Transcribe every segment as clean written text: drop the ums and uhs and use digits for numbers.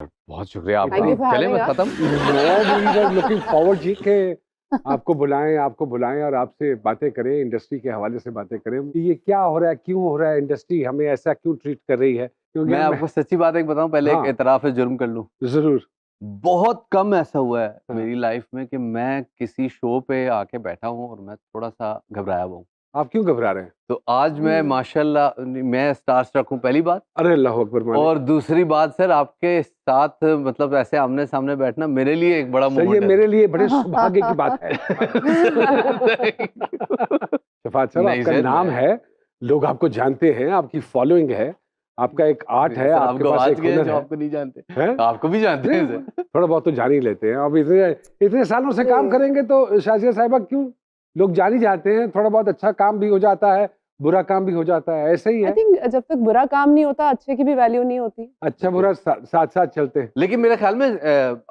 बहुत शुक्रिया Thank आपका। you for चले having मैं us. खत्म। लुकिंग फॉरवर्ड जी के आपको बुलाएं और आपसे बातें करें, इंडस्ट्री के हवाले से बातें करें। ये क्या हो रहा है, क्यों हो रहा है, इंडस्ट्री हमें ऐसा क्यों ट्रीट कर रही है? क्योंकि मैं आपको सच्ची बात एक बताऊं, पहले एक हाँ। एतराफ जुर्म कर लूं। जरूर। बहुत कम ऐसा हुआ है हाँ। मेरी लाइफ में कि मैं किसी शो पे आके बैठा हूं और मैं थोड़ा सा घबराया हुआ हूं। आप क्यों घबरा रहे हैं? तो आज मैं माशाल्लाह मैं स्टार स्ट्रक हूं, पहली बात। अरे अल्लाह अकबर मालिक। और दूसरी बात सर, आपके साथ मतलब ऐसे आमने सामने बैठना मेरे लिए एक बड़ा सर ये मोमेंट है। मेरे लिए बड़े सौभाग्य की बात है। शफात साहब, नहीं आपका सर, नाम मैं- है, लोग आपको जानते हैं, आपकी फॉलोइंग है, आपका एक आर्ट है, सर, आपके आपको पास आज एक गए हुनर जो है। आपको नहीं जानते, हैं? आपको भी जानते हैं नहीं, सर। थोड़ा बहुत तो जान ही लेते हैं। अब इतने सालों से काम करेंगे तो शाजिया साहिबा क्यों लोग जान ही जाते हैं। थोड़ा बहुत अच्छा काम भी हो जाता है, बुरा काम भी हो जाता है, ऐसे ही आई है। थिंक जब तक बुरा काम नहीं होता अच्छे की भी वैल्यू नहीं होती। अच्छा बुरा साथ साथ चलते हैं। लेकिन मेरे ख्याल में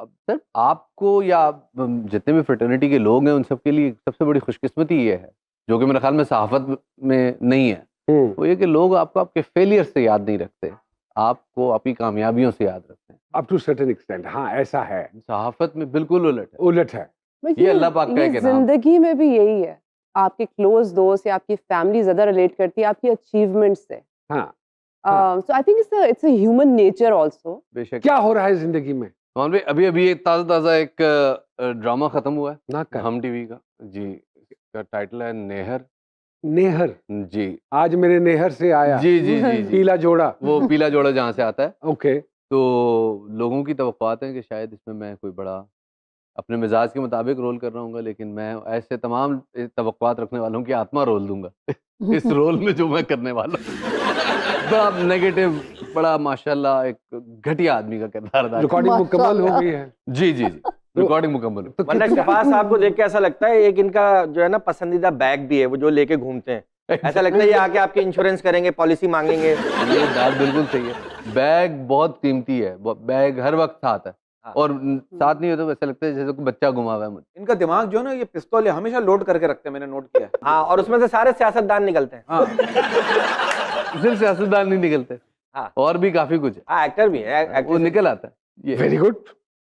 सर आपको या जितने भी फ्रेटर्निटी के लोग हैं उन सबके लिए सबसे बड़ी खुशकिस्मती ये है, जो कि मेरे ख्याल में सहाफत में नहीं है, वो ये कि लोग आपको आपके फेलियर से याद नहीं रखते, आपको आपकी कामयाबियों से याद रखते हैं। अप टू सर्टेन एक्सटेंट, हाँ ऐसा है। सहाफत में बिल्कुल उलट है। उलट है। But ये अल्लाह पाक का ये एक इनाम। जिंदगी में भी यही है, आपके क्लोज दोस्त या आपकी फैमिली ज्यादा रिलेट करती है आपकी अचीवमेंट से। हाँ। So I think it's a human nature also. बेशक। क्या हो रहा है जिंदगी में? मोहन भाई, अभी अभी एक ताज़ा एक ड्रामा खत्म हुआ है ना कर। हम टीवी का जी, इसका टाइटल है नेहर। नेहर। जी आज मेरे नेहर से आया जी जी जी जी, पीला जोड़ा। वो पीला जोड़ा जहाँ से आता है। ओके। तो लोगों की तवक्कुआत है कि शायद इसमें मैं कोई बड़ा अपने मिजाज के मुताबिक रोल कर रहा हूँ, लेकिन मैं ऐसे तमाम तवक्कुआत रखने वालों की आत्मा रोल दूंगा इस रोल में जो मैं करने वाला हूँ। बड़ा नेगेटिव, बड़ा माशाल्लाह एक घटिया आदमी का किरदार अदा किया। रिकॉर्डिंग मुकम्मल हो गई है। जी जी जी, रिकॉर्डिंग मुकम्मल हो। तो वरना कितना- शफात साहब को देख के ऐसा लगता है एक इनका जो है ना पसंदीदा बैग भी है वो जो लेके घूमते हैं। ऐसा लगता है ये आके आपके इंश्योरेंस करेंगे, पॉलिसी मांगेंगे। ये बात बिल्कुल सही है। बैग बहुत कीमती है, बैग हर वक्त साथ है, हाँ। और साथ नहीं हो तो ऐसा लगता है जैसे कोई बच्चा घुमा हुआ है मुझे। इनका दिमाग जो है ना, ये पिस्तौल हमेशा लोड करके रखते हैं, मैंने नोट किया है। हाँ, और उसमें से सारे सियासतदान निकलते हैं। हाँ। सिर्फ सियासतदान नहीं निकलते, हाँ। और भी काफी कुछ है, हाँ, एक्टर भी है, वो एक्टर निकल आता है ये। Very good.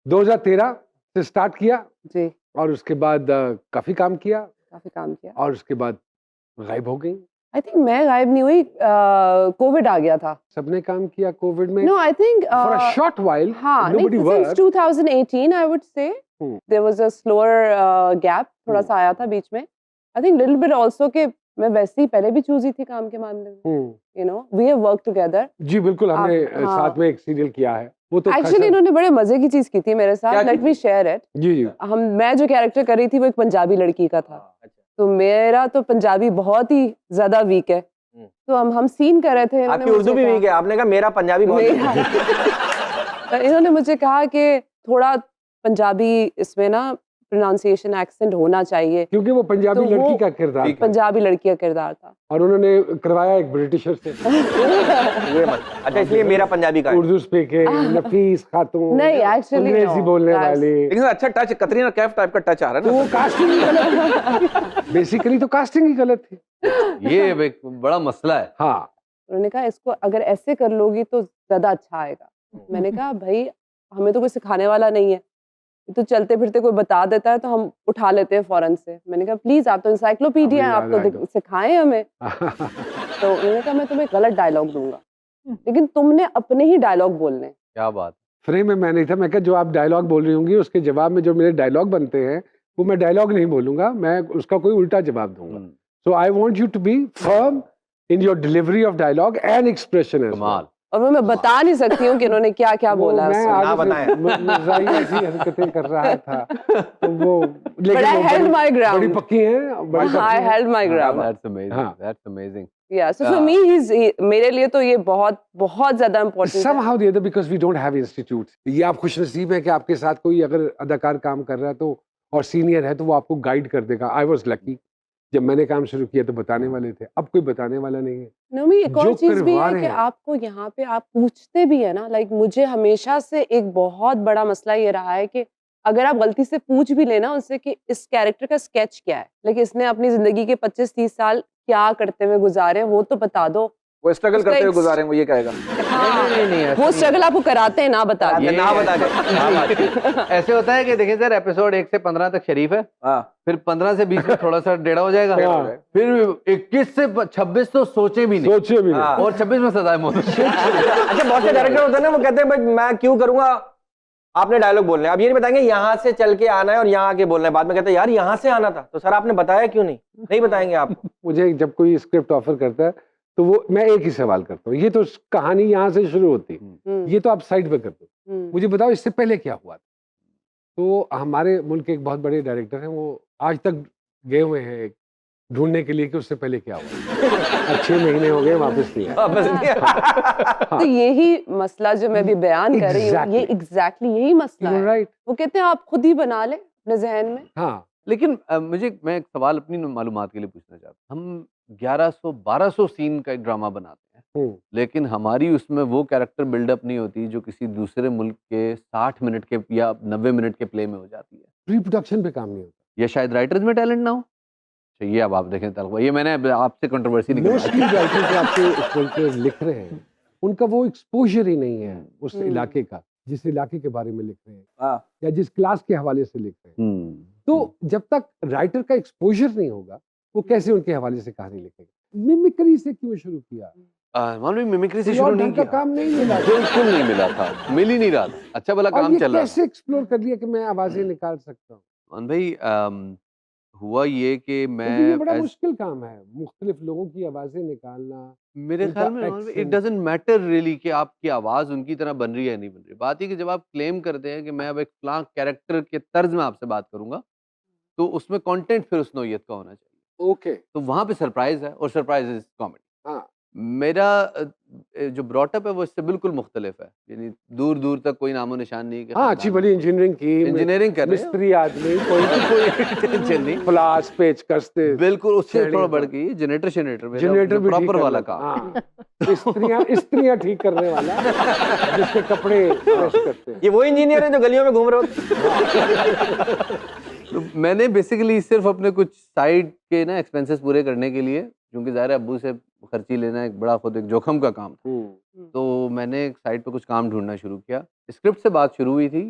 2013 से स्टार्ट किया जी, और उसके बाद काफी काम किया काफी काम किया। और उसके बाद गायब हो गई। आई थिंक मैं गायब नहीं हुई, कोविड आ गया था। सबने काम किया कोविड में। No I think for a short while हाँ, nobody since worked. 2018 I would say Hmm. there was a slower gap, थोड़ा सा आया था बीच में। I think little bit also कि मैं वैसे ही पहले भी चूजी थी काम के मामले में। You know, we have worked together. जी बिल्कुल, हमने हाँ। साथ में एक सीरियल किया है। वो तो Actually खासा- इन्होंने बड़े मजे की चीज की थी मेरे साथ। क्या Let की me share it. जी जी। मैं जो कैरेक्टर कर रही थी वो एक पंजाबी लड़की का था। तो मेरा तो पंजाबी बहुत ही ज्यादा वीक है। तो हम सीन कर रहे थे। इन्होंने आपकी उर्दू मुझे भी कहा- वीक है, आपने कहा मेरा पंजाबी बहुत वीक है। तो इन्होंने मुझे कहा कि थोड़ा पंजाबी इसमें ना प्रोनाउंसिएशन एक्सेंट होना चाहिए। क्योंकि वो पंजाबी तो वो- लड़की का किरदार था पंजाबी लड़की का किरदार था। और उन्होंने करवाया एक ब्रिटिशर से। ये मत, अच्छा इसलिए मेरा पंजाबी का है। उर्दू स्पीकिंग, नफीस खातून, नहीं, actually अंग्रेजी no. बोलने That's- वाली। लेकिन अच्छा टच, कतरीना कैफ टाइप का टच आ रहा तो है वो ना। कास्टिंग ही गलत थी। बेसिकली तो कास्टिंग ही गलत थी। ये एक बड़ा मसला है। हाँ। उन्होंने कहा इसको अगर ऐसे कर लोगी तो ज्यादा अच्छा आएगा। मैंने कहा भाई हमें तो कोई सिखाने वाला नहीं है, ये तो चलते फिरते कोई बता देता है तो हम उठा लेते हैं फौरन से। मैंने कहा प्लीज आप तो इंसाइक्लोपीडिया हैं, आप अभी याद तो आएगा। सिखाएं हमें। तो उन्होंने कहा मैं तुम्हें गलत डायलॉग दूंगा, लेकिन तुमने अपने ही डायलॉग बोलने। क्या बात। फ्रेम में मैं नहीं था। मैं कहा जो आप डायलॉग बोल रही होंगी उसके जवाब में जो मेरे डायलॉग बनते हैं वो मैं डायलॉग नहीं बोलूंगा, मैं उसका कोई उल्टा जवाब दूंगा। So I want you to be firm in your delivery of dialogue and expression. कमाल। और वो मैं बता नहीं सकती हूँ कि इन्होंने क्या क्या बोला मैं उसमें। ना बताएं। मिर्ज़ाई ऐसी हरकतें कर रहा था तो वो, लेकिन But I वो held बड़ी- my ground. बड़ी पक्की हैं, बड़ी I पक्की हैं। held my ground. That's amazing. हाँ। That's amazing. Yeah, so for me मेरे लिए तो ये बहुत बहुत ज्यादा इम्पोर्टेंट है। Somehow the other because we don't have institutes. ये आप खुशनसीब है कि आपके साथ कोई अगर अदाकार काम कर रहा है तो और सीनियर है तो वो आपको गाइड कर देगा। I was lucky. जब मैंने काम शुरू किया तो बताने वाले थे, अब कोई बताने वाला नहीं है। नोमी एक और जो चीज भी करवा है रहे कि हैं। आपको यहाँ पे आप पूछते भी है ना, लाइक मुझे हमेशा से एक बहुत बड़ा मसला ये रहा है कि अगर आप गलती से पूछ भी लेना उनसे कि इस कैरेक्टर का स्केच क्या है, लाइक इसने अपनी जिंदगी के 25-30 साल क्या करते हुए गुजारे वो तो बता दो, वो स्ट्रगल उसका करते हुए एक- गुजारेंगे, वो ये कहेगा। हाँ, नहीं, ऐसा वो नहीं। स्ट्रगल आपको कराते हैं ना बता के। ये- ना बता के ऐसे होता है कि देखिए सर, एपिसोड 1 से 15 तक शरीफ है, हाँ, फिर 15 से 20 में थोड़ा सा टेढ़ा हो जाएगा, हाँ। फिर 21 से 26 तो सोचे भी नहीं, सोचिए भी नहीं। हाँ। और 26 में सजाए मौत। अच्छा, बहुत से डायरेक्टर होते हैं ना, वो कहते हैं भाई मैं क्यों करूंगा, आपने डायलॉग बोलने हैं। अब ये नहीं बताएंगे यहाँ से चल के आना है और यहाँ आके बोलना है। बाद में कहते हैं यार यहाँ से आना था, तो सर आपने बताया क्यों नहीं? नहीं बताएंगे आपको। मुझे जब कोई स्क्रिप्ट ऑफर करता है तो वो मैं एक ही सवाल करता हूँ, ये तो कहानी यहाँ से शुरू होती है, ये तो आप साइड पे कर दो, मुझे बताओ इससे पहले क्या हुआ था। तो हमारे मुल्क के एक बहुत बड़े डायरेक्टर हैं, वो आज तक गए हुए हैं ढूंढने के लिए कि उससे पहले क्या हुआ। 6 महीने हो गए वापस नहीं आए। वापस नहीं आया। तो यही मसला जो मैं भी बयान कर रही हूँ, ये एग्जैक्टली यही मसला है। राइट। वो कहते हैं आप खुद ही बना ले अपने जहन में। हाँ, लेकिन मैं एक सवाल अपनी मालूमात के लिए पूछना चाहता हूँ। हम 1100-1200 सीन का एक ड्रामा बनाते हैं, लेकिन हमारी उसमें वो कैरेक्टर बिल्डअप नहीं होती जो किसी दूसरे मुल्क के 60 मिनट के या 90 मिनट के प्ले में हो जाती है। प्री प्रोडक्शन पे काम नहीं होता। या शायद राइटर्स में टैलेंट ना हो। अच्छा, ये अब आप देखें तलवा, ये मैंने आपसे कंट्रोवर्सी निकलवाई। मोस्टली राइटर जो आपके स्क्रिप्ट लिख रहे हैं उनका वो एक्सपोजर ही नहीं है उस इलाके का, जिस इलाके के बारे में लिख रहे हैं हाँ। या जिस क्लास के हवाले से लिख रहे हैं। तो जब तक राइटर का एक्सपोजर नहीं होगा वो कैसे उनके हवाले से कहानी लिखेगा। मिमिक्री से क्यों शुरू किया? मालूम मिमिक्री से कोई शुरू और नहीं ढंग का किया, काम नहीं मिला। बिल्कुल नहीं मिला था, मिल ही नहीं रहा था, अच्छा भला और काम ये चल रहा था। कैसे एक्सप्लोर कर लिया कि मैं आवाजें निकाल सकता हूँ? मान भाई, हुआ ये कि क्योंकि ये बड़ा मैं मुश्किल काम है, मुख्तलिफ लोगों की आवाजें निकालना। मेरे उनका ख्याल में it accent। Doesn't matter really कि आपकी आवाज उनकी तरह बन रही है या नहीं बन रही। बात ये कि जब आप क्लेम करते हैं कि मैं अब एक फलां कैरेक्टर के तर्ज में आपसे बात करूंगा, तो उसमें कंटेंट फिर उस नौइयत का होना चाहिए। ओके। तो वहां पे सरप्राइज है, और सरप्राइज इज कॉमेडी। हाँ। मेरा जो ब्रॉटअप है वो इससे बिल्कुल मुख्तलिफ है, यानी दूर दूर तक कोई नामो निशान नहीं कि हाँ, अच्छी बड़ी इंजीनियरिंग की, इंजीनियरिंग कर रहे हैं, मिस्त्री आदमी, कोई कोई टेंशन नहीं, प्लास पेच कसते, बिल्कुल उससे शेडिंग थोड़ा का। बढ़ के जनरेटर जनरेटर भी ठीक प्रॉपर कर वाला लेता। काम। हाँ। स्त्रियां ठीक करने वाला, जिसके कपड़े प्रेस करते हैं। ये वो इंजीनियर है जो गलियों में घूम रहे होते। तो मैंने बेसिकली सिर्फ अपने कुछ साइड के ना एक्सपेंसेस पूरे करने के लिए, क्योंकि ज़ाहिर है अब्बू से खर्ची लेना एक बड़ा खुद एक जोखम का काम था, तो मैंने एक साइड पे कुछ काम ढूंढना शुरू किया। स्क्रिप्ट से बात शुरू हुई थी,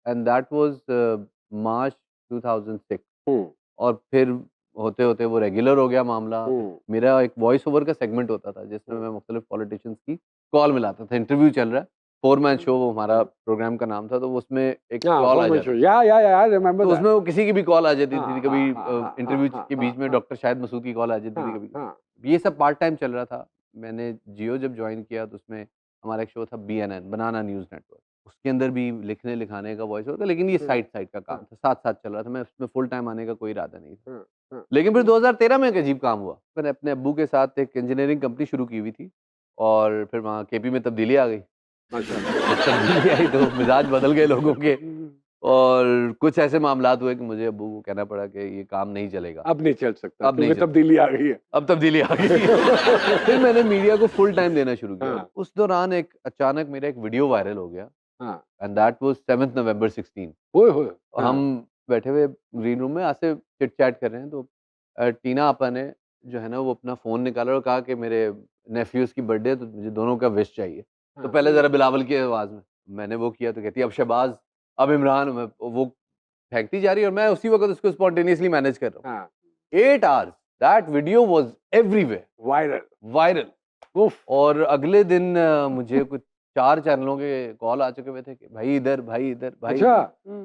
एंड दैट वाज मार्च 2006, और फिर होते होते वो रेगुलर हो गया मामला। मेरा एक वॉइस ओवर का सेगमेंट होता था जिसमें मैं मुख्तलिफ पॉलिटिशियंस की कॉल मिलाता था, इंटरव्यू चल रहा है, 4 मैन शो वो हमारा प्रोग्राम का नाम था, तो उसमें एक कॉल आ जाती, या रिमेंबर तो उसमें वो किसी की भी कॉल आ जाती हाँ, थी, कभी हाँ, हाँ, इंटरव्यू हाँ, के बीच हाँ, में हाँ। डॉक्टर शाहिद मसूद की कॉल आ जाती थी कभी। ये सब पार्ट टाइम चल रहा था। मैंने जियो जब ज्वाइन किया तो उसमें हमारा एक शो था BNN, बनाना न्यूज़ नेटवर्क, उसके अंदर भी लिखने लिखाने का वॉइस ओवर था, लेकिन ये साइड का काम था, साथ साथ चल रहा था, मैं उसमें फुल टाइम आने का कोई इरादा नहीं था। लेकिन फिर 2013 में एक अजीब काम हुआ। मैंने अपने अब्बू के साथ एक इंजीनियरिंग कंपनी शुरू की हुई थी, और फिर वहाँ KP में तब्दीली आ गई। जब तब्दीली आई तो मिजाज बदल गए लोगों के, और कुछ ऐसे मामलात हुए कि मुझे अब्बू को कहना पड़ा कि ये काम नहीं चलेगा, अब नहीं चल सकता, अब नहीं क्योंकि चल तब्दीली आ गई है। अब तब्दीली आ गई। फिर मैंने मीडिया को फुल टाइम देना शुरू किया। हाँ। उस दौरान एक अचानक मेरा एक वीडियो वायरल हो गया, हाँ। एंड दैट वाज 7 नवंबर 16। ओए होए। और हम बैठे हुए ग्रीन रूम में ऐसे चिट चैट कर रहे हैं, तो टीना आपा ने जो है ना वो अपना फ़ोन निकाला और कहा कि मेरे नेफ्यूज़ की बर्थडे है, तो मुझे दोनों का विश चाहिए। तो हाँ। पहले ज़रा बिलावल की आवाज़ में मैंने वो किया, तो कहती है अब शहबाज, अब इमरान, वो फेंकती जा रही है और मैं उसी वक्त उसको स्पॉन्टेनियसली मैनेज कर रहा हूँ। हाँ। 8 hours that video was everywhere viral. उफ। और अगले दिन मुझे कुछ 4 चैनलों के कॉल आ चुके हुए थे कि भाई इधर, भाई इधर, भाई अच्छा। इधर।